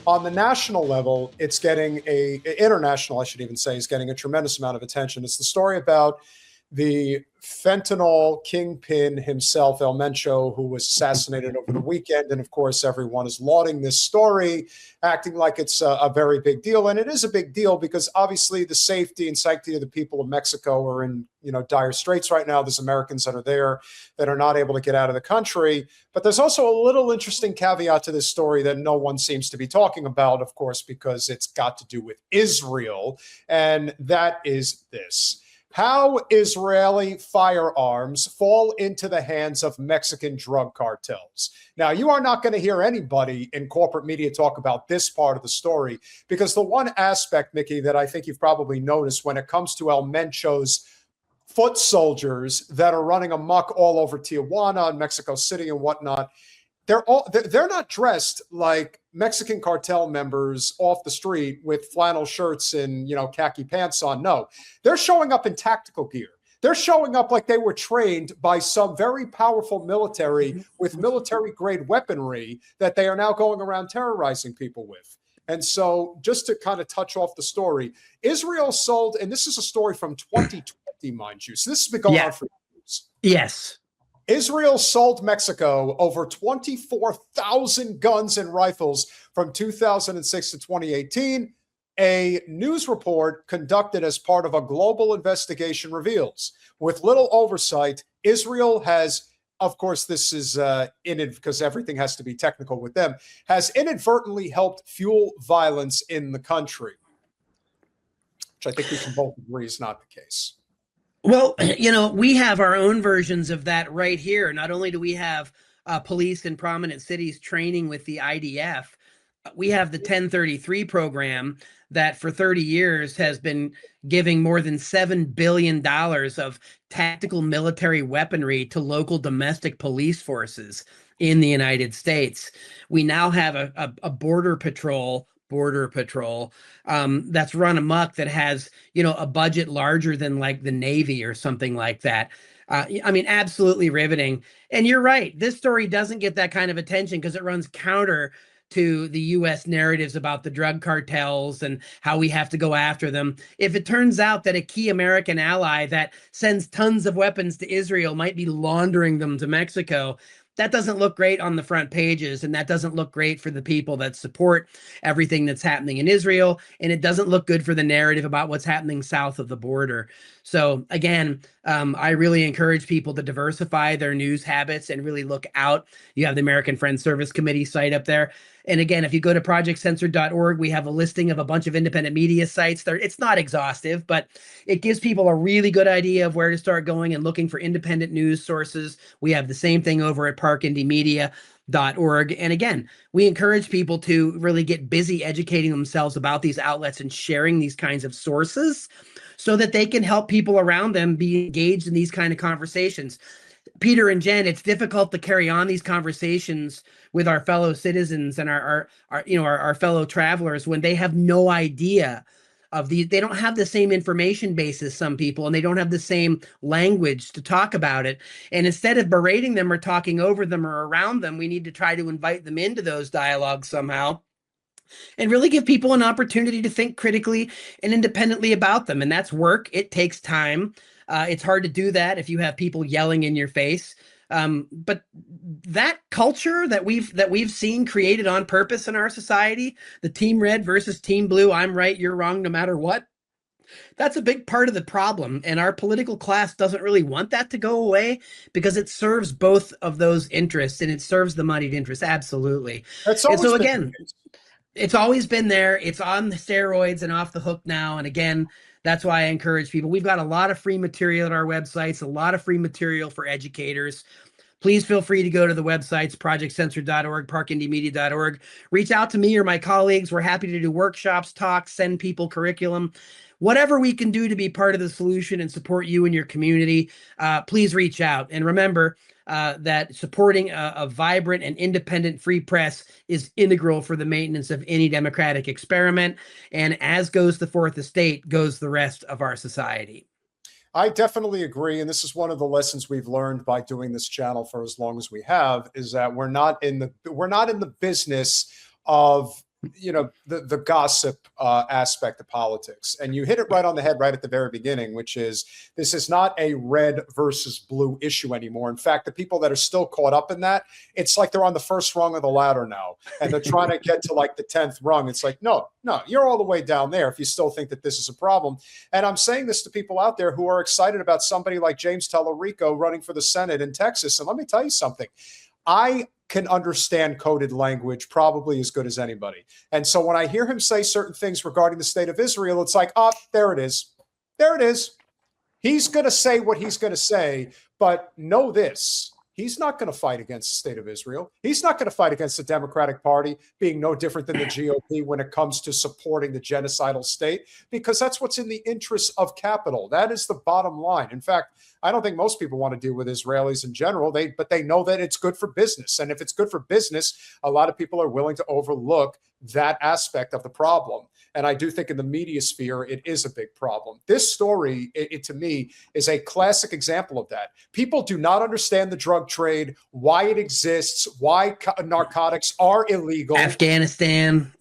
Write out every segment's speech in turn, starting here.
On the national level, it's getting international, I should even say, is getting a tremendous amount of attention. It's the story about the fentanyl kingpin himself, Mencho, who was assassinated over the weekend. And of course, everyone is lauding this story, acting like it's a very big deal. And it is a big deal because obviously the safety and safety of the people of Mexico are in, dire straits right now. There's Americans that are there that are not able to get out of the country. But there's also a little interesting caveat to this story that no one seems to be talking about, of course, because it's got to do with Israel. And that is this: how Israeli firearms fall into the hands of Mexican drug cartels. Now, you are not going to hear anybody in corporate media talk about this part of the story, because the one aspect, Mickey, that I think you've probably noticed when it comes to Mencho's foot soldiers that are running amok all over Tijuana and Mexico City and whatnot, they're not dressed like Mexican cartel members off the street with flannel shirts and khaki pants on. No, they're showing up in tactical gear. They're showing up like they were trained by some very powerful military with military grade weaponry that they are now going around terrorizing people with. And so, just to kind of touch off the story, Israel sold, and this is a story from 2020, mind you. So this has been going on for years. Yes. Israel sold Mexico over 24,000 guns and rifles from 2006 to 2018. A news report conducted as part of a global investigation reveals, with little oversight, Israel has, of course, this is because everything has to be technical with them, has inadvertently helped fuel violence in the country, which I think we can both agree is not the case. Well, we have our own versions of that right here. Not only do we have police in prominent cities training with the IDF, we have the 1033 program that for 30 years has been giving more than $7 billion of tactical military weaponry to local domestic police forces in the United States. We now have a border patrol that's run amok, that has a budget larger than like the Navy or something like that. Absolutely riveting. And you're right, this story doesn't get that kind of attention because it runs counter to the U.S. narratives about the drug cartels and how we have to go after them. If it turns out that a key American ally that sends tons of weapons to Israel might be laundering them to Mexico, that doesn't look great on the front pages, and that doesn't look great for the people that support everything that's happening in Israel, and it doesn't look good for the narrative about what's happening south of the border. So again, I really encourage people to diversify their news habits and really look out. You have the American Friends Service Committee site up there. And again, if you go to projectcensored.org, we have a listing of a bunch of independent media sites there. It's not exhaustive, but it gives people a really good idea of where to start going and looking for independent news sources. We have the same thing over at parkindymedia.org. And again, we encourage people to really get busy educating themselves about these outlets and sharing these kinds of sources so that they can help people around them be engaged in these kind of conversations. Peter and Jen, it's difficult to carry on these conversations with our fellow citizens and our fellow travelers when they have no idea of they don't have the same information base as some people, and they don't have the same language to talk about it. And instead of berating them or talking over them or around them, we need to try to invite them into those dialogues somehow and really give people an opportunity to think critically and independently about them. And that's work. It takes time. It's hard to do that if you have people yelling in your face. But that culture that we've seen created on purpose in our society, the Team Red versus Team Blue, I'm right, you're wrong, no matter what, that's a big part of the problem. And our political class doesn't really want that to go away because it serves both of those interests, and it serves the moneyed interests. Absolutely. And so again, it's always been there. It's on the steroids and off the hook now. And again, that's why I encourage people. We've got a lot of free material at our websites, a lot of free material for educators. Please feel free to go to the websites, projectcensored.org, parkindymedia.org. Reach out to me or my colleagues. We're happy to do workshops, talks, send people curriculum. Whatever we can do to be part of the solution and support you and your community, please reach out. And remember that supporting a vibrant and independent free press is integral for the maintenance of any democratic experiment. And as goes the Fourth Estate, goes the rest of our society. I definitely agree. And this is one of the lessons we've learned by doing this channel for as long as we have, is that we're not in the business of the gossip aspect of politics, and you hit it right on the head right at the very beginning, which is this is not a red versus blue issue anymore. In fact, the people that are still caught up in that, it's like they're on the first rung of the ladder now, and they're trying to get to like the 10th rung. It's like, no, you're all the way down there if you still think that this is a problem. And I'm saying this to people out there who are excited about somebody like James Tellerico running for the Senate in Texas. And let me tell you something. I can understand coded language probably as good as anybody. And so when I hear him say certain things regarding the state of Israel, it's like, oh, there it is. There it is. He's going to say what he's going to say, but know this. He's not going to fight against the state of Israel. He's not going to fight against the Democratic Party being no different than the GOP when it comes to supporting the genocidal state, because that's what's in the interest of capital. That is the bottom line. In fact, I don't think most people want to deal with Israelis in general, but they know that it's good for business. And if it's good for business, a lot of people are willing to overlook that aspect of the problem. And I do think in the media sphere, it is a big problem. This story, it to me, is a classic example of that. People do not understand the drug trade, why it exists, why narcotics are illegal. Afghanistan.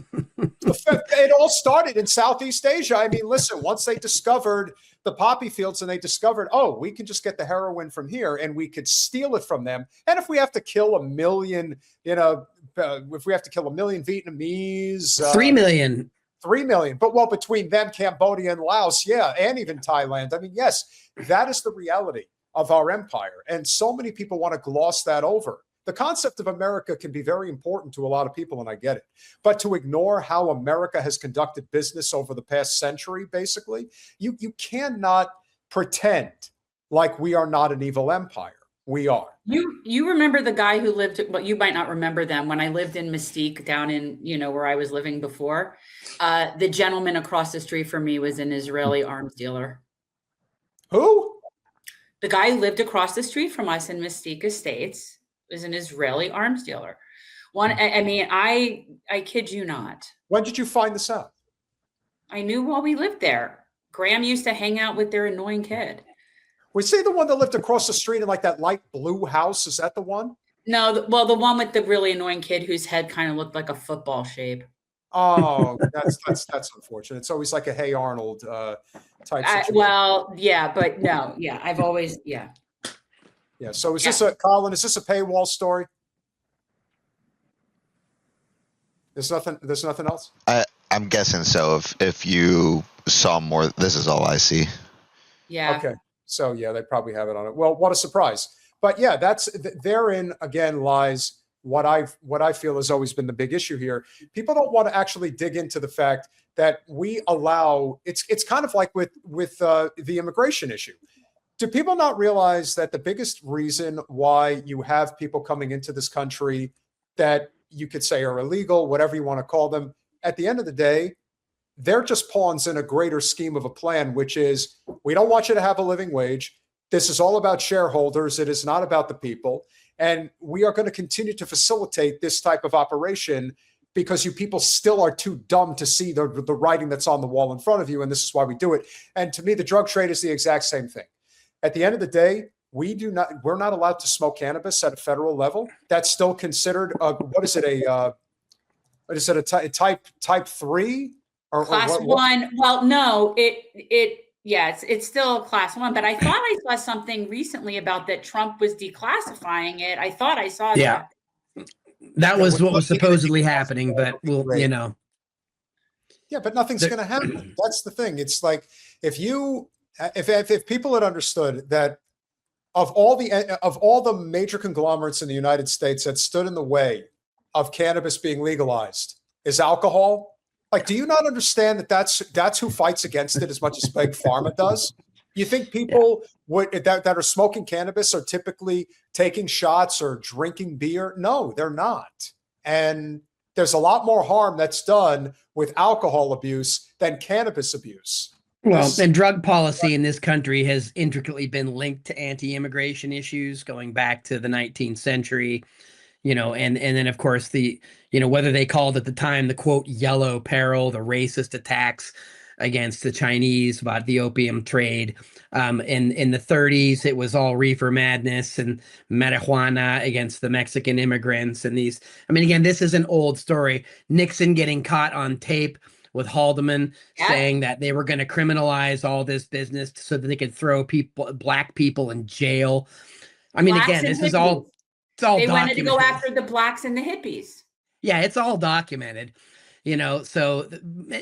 It all started in Southeast Asia. I mean, listen, once they discovered the poppy fields and they discovered, oh, we can just get the heroin from here and we could steal it from them. And if we have to kill a million, if we have to kill a million Vietnamese, 3 million. 3 million. But well, between them, Cambodia and Laos, yeah, and even Thailand. I mean, yes, that is the reality of our empire. And so many people want to gloss that over. The concept of America can be very important to a lot of people, and I get it. But to ignore how America has conducted business over the past century, basically, you cannot pretend like we are not an evil empire. We are. You remember the guy who lived, but you might not remember them. When I lived in Mesquite down in, where I was living before, the gentleman across the street from me was an Israeli arms dealer. Who? The guy who lived across the street from us in Mesquite Estates is an Israeli arms dealer. I kid you not. When did you find this out? I knew while we lived there. Graham used to hang out with their annoying kid. Was he the one that lived across the street in like that light blue house? Is that the one? No, the one with the really annoying kid whose head kind of looked like a football shape. Oh, that's unfortunate. It's always like a Hey Arnold type situation. Well, yeah, but no, yeah, I've always, yeah. Yeah. So is this a paywall story? There's nothing else? I'm guessing so. If you saw more, this is all I see. Yeah. Okay. So yeah, they probably have it on it. Well, what a surprise. But yeah, therein again lies what I feel has always been the big issue here. People don't want to actually dig into the fact that we allow it's kind of like with the immigration issue. Do people not realize that the biggest reason why you have people coming into this country that you could say are illegal, whatever you want to call them, at the end of the day, they're just pawns in a greater scheme of a plan, which is we don't want you to have a living wage. This is all about shareholders. It is not about the people. And we are going to continue to facilitate this type of operation because you people still are too dumb to see the writing that's on the wall in front of you. And this is why we do it. And to me, the drug trade is the exact same thing. At the end of the day, we're not allowed to smoke cannabis at a federal level. That's still considered a type 3 or class what? 1. Well, no, it's still class 1, but I thought I saw something recently about that Trump was declassifying it. I thought I saw that. That was what was supposedly happening, but Yeah, but nothing's going to happen. That's the thing. It's like if people had understood that of all the major conglomerates in the United States that stood in the way of cannabis being legalized is alcohol. Like, do you not understand that that's who fights against it as much as Big Pharma does? You think people that are smoking cannabis are typically taking shots or drinking beer? No, they're not. And there's a lot more harm that's done with alcohol abuse than cannabis abuse. Well, and drug policy in this country has intricately been linked to anti-immigration issues going back to the 19th century, and then of course whether they called at the time the quote yellow peril, the racist attacks against the Chinese about the opium trade. In the 30s, it was all reefer madness and marijuana against the Mexican immigrants. And these, I mean, again, this is an old story. Nixon getting caught on tape with Haldeman saying that they were going to criminalize all this business so that they could throw black people in jail. I mean, Blacks again, and this is hippies. it's all They wanted documented. to go after the blacks and the hippies. Yeah, it's all documented, so,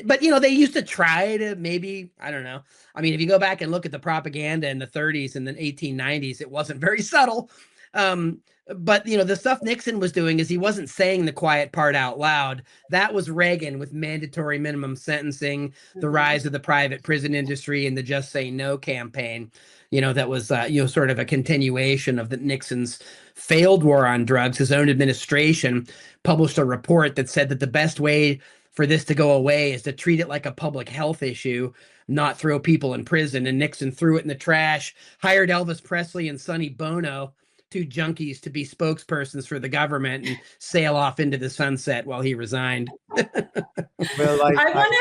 but, they used to try to maybe, I don't know. I mean, if you go back and look at the propaganda in the 30s and the 1890s, it wasn't very subtle. But, the stuff Nixon was doing is he wasn't saying the quiet part out loud. That was Reagan with mandatory minimum sentencing, the rise of the private prison industry, and the Just Say No campaign. That was, sort of a continuation of the Nixon's failed war on drugs. His own administration published a report that said that the best way for this to go away is to treat it like a public health issue, not throw people in prison. And Nixon threw it in the trash, hired Elvis Presley and Sonny Bono, two junkies, to be spokespersons for the government and sail off into the sunset while he resigned. Well, I want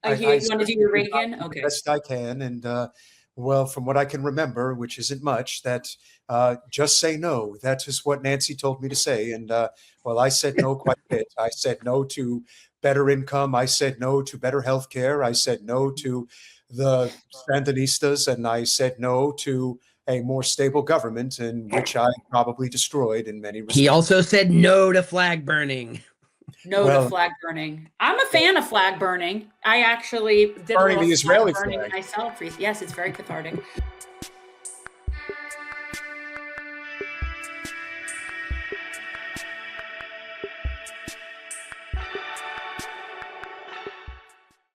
to. You want to do your Reagan? Okay. Best I can, and well, from what I can remember, which isn't much, that just say no. That is what Nancy told me to say, and well, I said no quite a bit. I said no to better income. I said no to better health care. I said no to the Sandinistas, and I said no to a more stable government, in which I probably destroyed in many respects. He also said no to flag burning. To flag burning. I'm a fan of flag burning. I actually did burning the Israeli flag burning flag myself. Yes, it's very cathartic.